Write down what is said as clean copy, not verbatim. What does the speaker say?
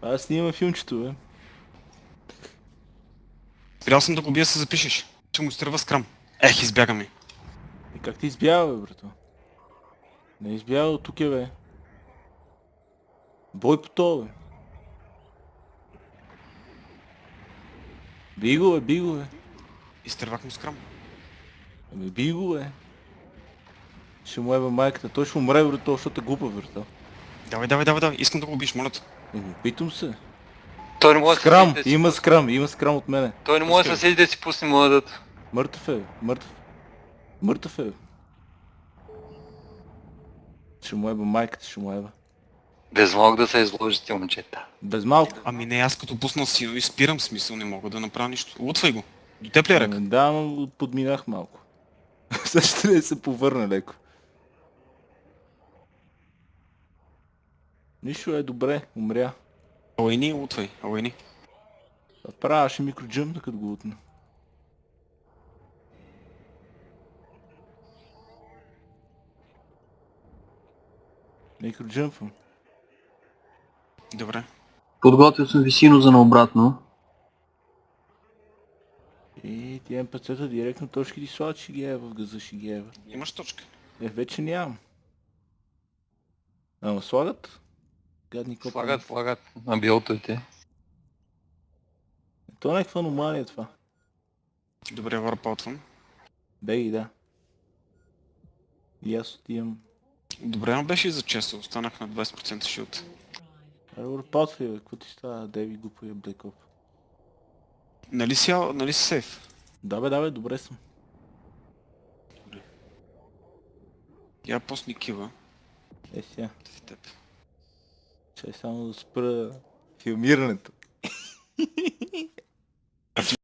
Аз снимам филмчето, бе. Спрял съм да го бия, се запишеш. Ще му изтърва скрам. Избяга ми. И как ти избява, бе, брато? Не е избягал, тук е, бе. Бой по това, бе. Би го, бе, би го, бе. Изтървах му скрам. Ами би го, бе. Ще му еба майката. Той ще умре, брато, защото е глупав, брато. Давай. Искам да го убиш, моля те. Питам се. Той не може Скрам, съседите си има пусне. скрам, има скрам от мене. Той не може Пускай. съседите си пусне младът. Мъртъв е, бе. Мъртъв е, бе. Ще му еба майката, ще му еба. Без мог да се изложите, момчета. Без малко. Ами не, аз като пуснал сино и спирам, смисъл, не мога да направя нищо. Лутвай го. До теб ли е ръка? Да, но го подминах малко. Сега ще трябва да се повърна леко. Нищо е добре, умря. Алайни, лутвай, алайни. Правеше микроджъмп, като го утна. Микроджъмпвам. Добре. Подготвил съм висино за наобратно. И тия МПЦ-та директно точки ти слагат, ще ги ева в газа, ще ги ева. Имаш точка. Вече нямам. Ама слагат? Гадни копа. Слагат на биотите. То е някаква аномалия това. Добре, върпаутвам. Беги, да. И аз отивам. Добре, но беше и за често. Останах на 20% шилд. Репаутвай, бе, какво ти става, Деви глупая Блекоп? Нали си сейф? Да бе, добре съм. Я пусни кива Сега. в теб. Чай само да спра филмирането.